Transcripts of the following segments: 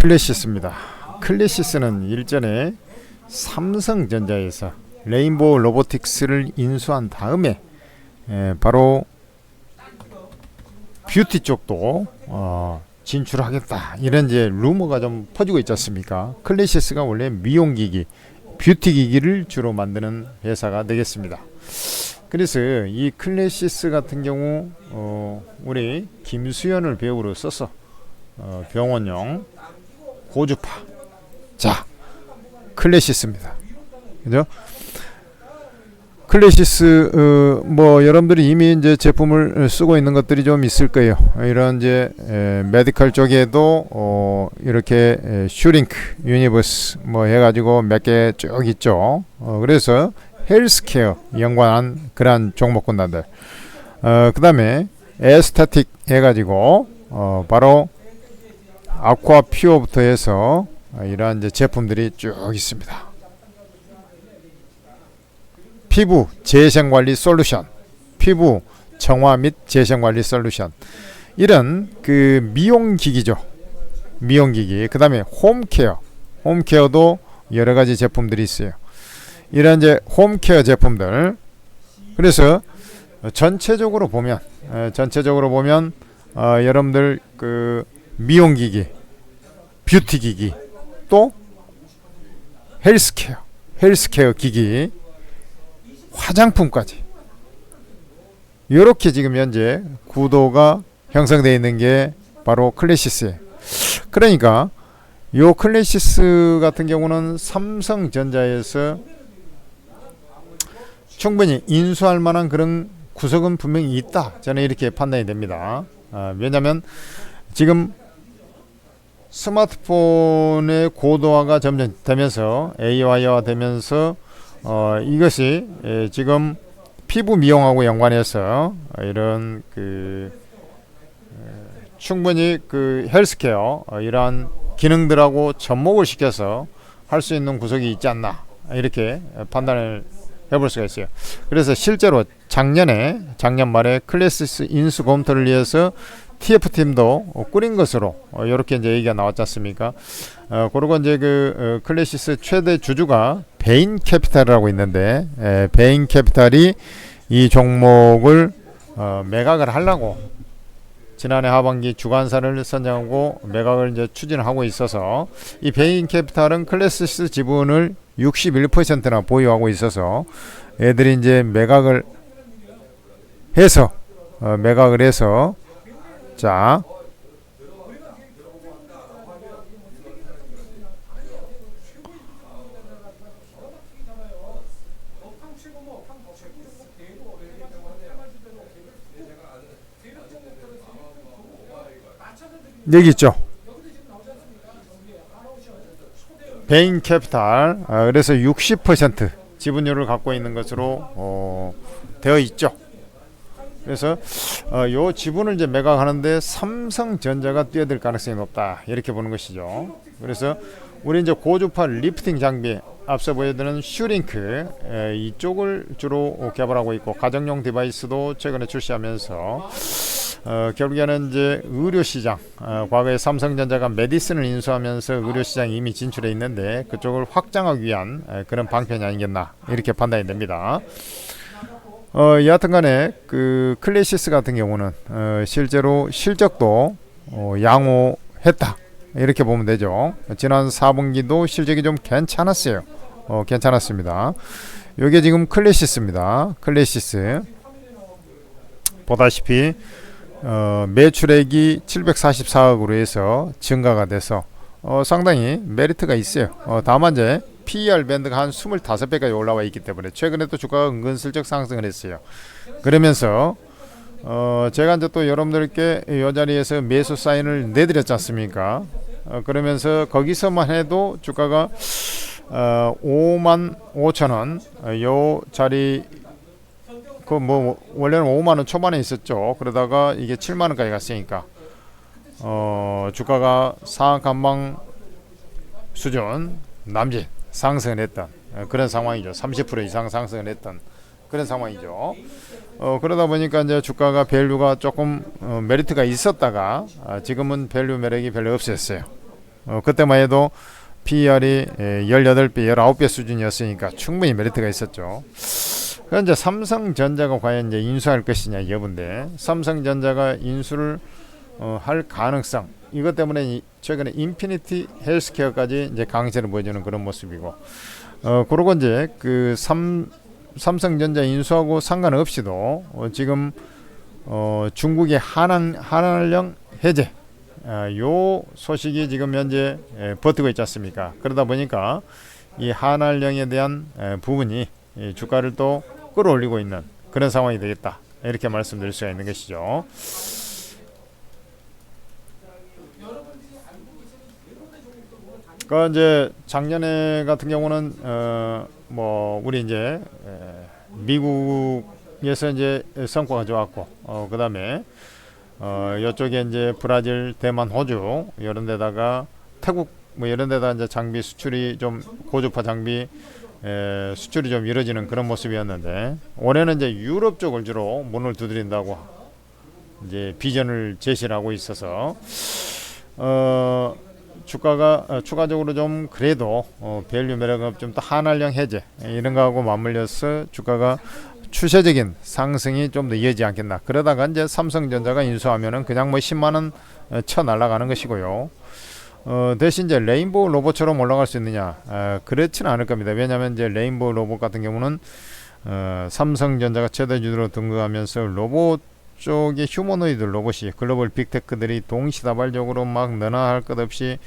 클래시스입니다. 클래시스는 일전에 삼성전자에서 레인보우 로보틱스를 인수한 다음에 바로 뷰티 쪽도 진출하겠다, 이런 이제 루머가 좀 퍼지고 있지 않습니까? 클래시스가 원래 미용기기, 뷰티기기를 주로 만드는 회사가 되겠습니다. 그래서 이 클래시스 같은 경우 우리 김수현을 배우로 써서 병원용 고주파, 자, 클래시스입니다. 그죠? 클래시스 뭐 여러분들이 이미 이제 제품을 쓰고 있는 것들이 좀 있을 거예요. 이런 이제 메디컬 쪽에도 이렇게 슈링크 유니버스 뭐 해가지고 몇 개 쭉 있죠. 그래서 헬스케어 연관한 그러한 종목군단들. 그 다음에 에스테틱 해가지고 바로 아쿠아 퓨어부터 해서 이러한 이제 제품들이 쭉 있습니다. 피부 재생관리 솔루션, 피부 정화 및 재생관리 솔루션, 이런 그 미용기기죠. 미용기기. 그 다음에 홈케어, 홈케어도 여러가지 제품들이 있어요. 이런 이제 홈케어 제품들. 그래서 전체적으로 보면 여러분들 그 미용기기, 뷰티기기, 또 헬스케어 기기, 화장품까지 이렇게 지금 현재 구도가 형성되어 있는 게 바로 클래시스예요. 그러니까 요 클래시스 같은 경우는 삼성전자에서 충분히 인수할 만한 그런 구석은 분명히 있다, 저는 이렇게 판단이 됩니다. 왜냐하면 지금 스마트폰의 고도화가 점점 되면서 AI화 되면서 이것이 지금 피부 미용하고 연관해서 이런 그 충분히 그 헬스케어 이러한 기능들하고 접목을 시켜서 할 수 있는 구석이 있지 않나, 이렇게 판단을 해볼 수가 있어요. 그래서 실제로 작년 말에 클래시스 인수 검토를 위해서 TF팀도 꾸린 것으로 이렇게 이제 얘기가 나왔지 않습니까? 그리고 이제 그 클래시스 최대 주주가 베인 캐피탈이라고 있는데, 베인 캐피탈이 이 종목을 매각을 하려고 지난해 하반기 주관사를 선정하고 매각을 이제 추진하고 있어서, 이 베인 캐피탈은 클래시스 지분을 61%나 보유하고 있어서 애들이 이제 매각을 해서 자, 여기 있죠. 베인 캐피탈, 그래서 60% 지분율을 갖고 있는 것으로 되어 있죠. 그래서 요 지분을 이제 매각하는데 삼성전자가 뛰어들 가능성이 높다, 이렇게 보는 것이죠. 그래서 우리 이제 고주파 리프팅 장비, 앞서 보여드린 슈링크, 이쪽을 주로 개발하고 있고, 가정용 디바이스도 최근에 출시하면서 결국에는 이제 의료시장, 과거에 삼성전자가 메디슨을 인수하면서 의료시장이 이미 진출해 있는데 그쪽을 확장하기 위한 그런 방편이 아니겠나, 이렇게 판단이 됩니다. 여하튼 간에 그 클래시스 같은 경우는 실제로 실적도 양호했다, 이렇게 보면 되죠. 지난 4분기도 실적이 좀 괜찮았어요. 괜찮았습니다. 요게 지금 클래시스입니다. 클래시스 보다시피 매출액이 744억으로 해서 증가가 돼서 상당히 메리트가 있어요. 다만 이제 PER 밴드가 한 25배까지 올라와 있기 때문에 최근에 또 주가가 은근슬쩍 상승을 했어요. 그러면서 제가 이제 또 여러분들께 이 자리에서 매수 사인을 내드렸지 않습니까? 그러면서 거기서만 해도 주가가 55,000원 요 자리, 그 뭐 원래는 5만원 초반에 있었죠. 그러다가 이게 7만원까지 갔으니까 주가가 상한칸방 수준 남짓 상승을 했던 그런 상황이죠. 30% 이상 상승을 했던 그런 상황이죠. 그러다 보니까 이제 주가가 밸류가 조금 메리트가 있었다가 지금은 밸류 매력이 별로 없었어요. 그때만 해도 PER이 18배, 19배 수준이었으니까 충분히 메리트가 있었죠. 그런데 삼성전자가 과연 이제 인수할 것이냐 여부인데, 삼성전자가 인수를 할 가능성, 이것 때문에 최근에 인피니티 헬스케어까지 이제 강세를 보여주는 그런 모습이고, 그러고 이제 그 삼성전자 인수하고 상관없이도 지금 중국의 한알령 해제, 요 소식이 지금 현재 버티고 있지 않습니까? 그러다 보니까 이 한알령에 대한 부분이 주가를 또 끌어올리고 있는 그런 상황이 되겠다, 이렇게 말씀드릴 수가 있는 것이죠. 그 이제 작년에 같은 경우는 뭐 우리 이제 미국에서 이제 성과가 좋았고, 그다음에 이쪽에 이제 브라질, 대만, 호주 이런 데다가 태국 뭐 이런 데다 이제 장비 수출이 좀 고주파 장비 수출이 좀 이루어지는 그런 모습이었는데, 올해는 이제 유럽 쪽을 주로 문을 두드린다고 이제 비전을 제시를 하고 있어서 주가가 추가적으로 좀 그래도 밸류 매력은 좀 더 한알령 해제 이런 거하고 맞물려서 주가가 추세적인 상승이 좀 더 이어지지 않겠나. 그러다가 이제 삼성전자가 인수하면은 그냥 뭐 10만원 쳐 날아가는 것이고요. 대신 이제 레인보우 로봇처럼 올라갈 수 있느냐, 그렇지는 않을 겁니다. 왜냐하면 이제 레인보우 로봇 같은 경우는 삼성전자가 최대 주주로 등극하면서 로봇 쪽의 휴머노이드 로봇이 글로벌 빅테크들이 동시다발적으로 막 너나 할 것 없이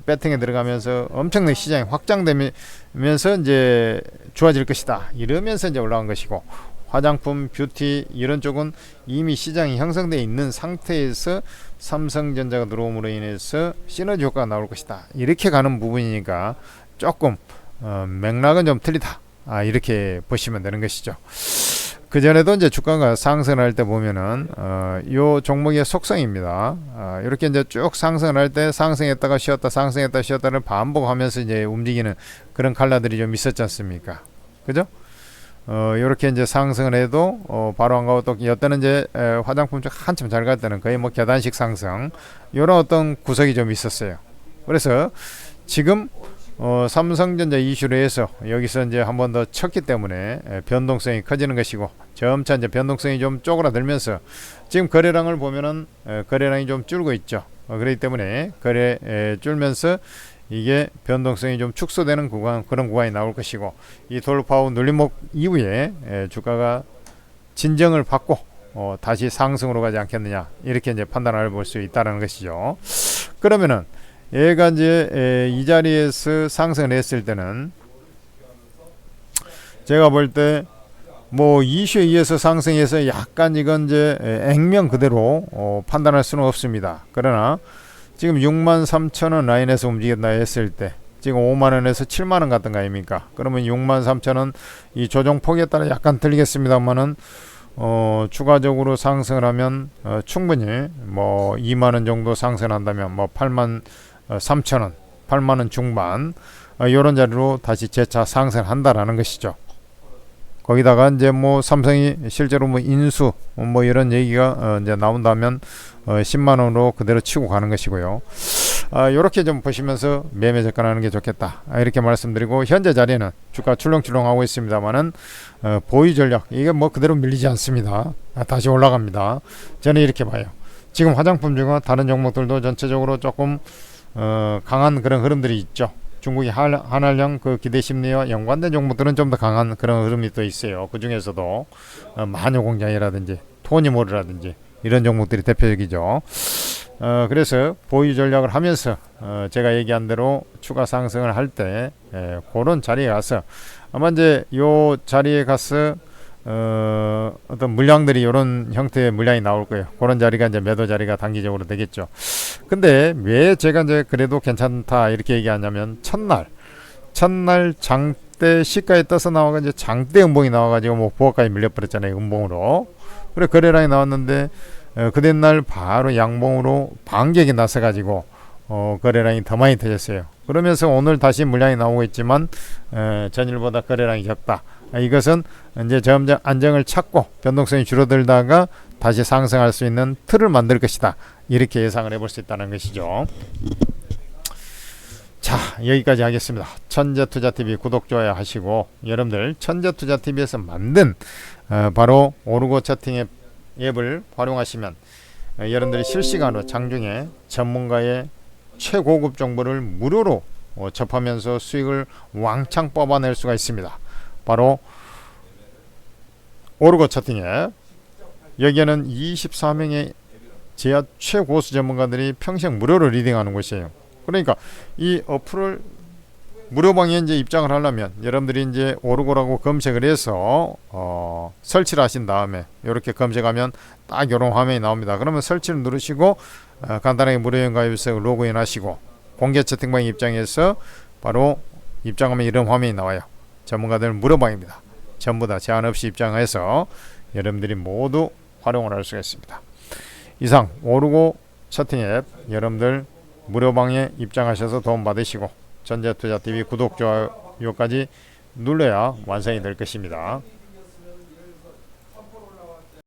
배팅에 들어가면서 엄청난 시장이 확장되면서 이제 좋아질 것이다, 이러면서 이제 올라간 것이고, 화장품, 뷰티 이런 쪽은 이미 시장이 형성되어 있는 상태에서 삼성전자가 들어옴으로 인해서 시너지 효과가 나올 것이다, 이렇게 가는 부분이니까 조금 맥락은 좀 틀리다, 이렇게 보시면 되는 것이죠. 그 전에도 이제 주가가 상승할 때 보면은 요 종목의 속성입니다. 이렇게 이제 쭉 상승할 때 상승했다가 쉬었다, 상승했다 쉬었다를 반복하면서 이제 움직이는 그런 칼라들이 좀 있었지 않습니까? 그죠? 이렇게 이제 상승을 해도 바로 안 가고, 또 이때는 이제 화장품 쪽 한참 잘 갈 때는 거의 뭐 계단식 상승, 이런 어떤 구석이 좀 있었어요. 그래서 지금 삼성전자 이슈로 해서 여기서 이제 한 번 더 쳤기 때문에 변동성이 커지는 것이고, 점차 이제 변동성이 좀 쪼그라들면서 지금 거래량을 보면은 거래량이 좀 줄고 있죠. 그렇기 때문에 거래 줄면서 이게 변동성이 좀 축소되는 구간, 그런 구간이 나올 것이고, 이 돌파 후 눌림목 이후에 주가가 진정을 받고 다시 상승으로 가지 않겠느냐, 이렇게 이제 판단을 볼 수 있다는 것이죠. 그러면은 얘가 이제 이 자리에서 상승을 했을 때는 제가 볼 때 뭐 이슈에 의해서 상승해서 약간 이건 이제 액면 그대로 판단할 수는 없습니다. 그러나 지금 63,000원 라인에서 움직였다 했을 때 지금 5만원에서 7만원 같은 거 아닙니까? 그러면 63,000원 이 조정폭에 따라 약간 들리겠습니다만은 추가적으로 상승을 하면 충분히 뭐 2만원 정도 상승한다면 뭐 83,000원, 8만원 중반 이런 자리로 다시 재차 상승한다라는 것이죠. 거기다가 이제 뭐 삼성이 실제로 뭐 인수 뭐 이런 얘기가 이제 나온다면 10만원으로 그대로 치고 가는 것이고요. 이렇게 좀 보시면서 매매 접근하는 게 좋겠다, 이렇게 말씀드리고, 현재 자리에는 주가 출렁출렁하고 있습니다만은 보유 전략, 이게 뭐 그대로 밀리지 않습니다. 다시 올라갑니다. 저는 이렇게 봐요. 지금 화장품 중에 다른 종목들도 전체적으로 조금 강한 그런 흐름들이 있죠. 중국의 한알령 그 기대 심리와 연관된 종목들은 좀 더 강한 그런 흐름이 또 있어요. 그 중에서도 마녀공장이라든지 토니모르라든지 이런 종목들이 대표적이죠. 그래서 보유 전략을 하면서 제가 얘기한 대로 추가 상승을 할 때 그런 자리에 가서 아마 이제 요 자리에 가서 어떤 물량들이 이런 형태의 물량이 나올 거예요. 그런 자리가 이제 매도 자리가 단기적으로 되겠죠. 근데 왜 제가 이제 그래도 괜찮다 이렇게 얘기하냐면, 첫날 장대 시가에 떠서 나와가 이제 장대 음봉이 나와가지고 뭐 부업까지 밀려버렸잖아요. 음봉으로. 그래 거래량이 나왔는데 그때 날 바로 양봉으로 반격이 나서가지고 거래량이 더 많이 터졌어요. 그러면서 오늘 다시 물량이 나오고 있지만 전일보다 거래량이 적다. 이것은 이제 점점 안정을 찾고 변동성이 줄어들다가 다시 상승할 수 있는 틀을 만들 것이다, 이렇게 예상을 해볼 수 있다는 것이죠. 여기까지 하겠습니다. 천재투자TV 구독, 좋아요 하시고, 여러분들 천재투자TV에서 만든 바로 오르고 채팅 앱을 활용하시면 여러분들이 실시간으로 장중에 전문가의 최고급 정보를 무료로 접하면서 수익을 왕창 뽑아낼 수가 있습니다. 바로 오르고 채팅 앱. 여기에는 24명의 제야 최고수 전문가들이 평생 무료로 리딩하는 곳이에요. 그러니까 이 어플을 무료방에 이제 입장을 하려면 여러분들이 이제 오르고라고 검색을 해서 설치를 하신 다음에 이렇게 검색하면 딱 이런 화면이 나옵니다. 그러면 설치를 누르시고 간단하게 무료회원 가입해서 로그인 하시고 공개 채팅방 입장해서 바로 입장하면 이런 화면이 나와요. 전문가들 무료방입니다. 전부 다 제한 없이 입장해서 여러분들이 모두 활용을 할 수가 있습니다. 이상 오르고 채팅 앱 여러분들 무료방에 입장하셔서 도움 받으시고 천재투자TV 구독, 좋아요까지 눌러야 완성이 될 것입니다.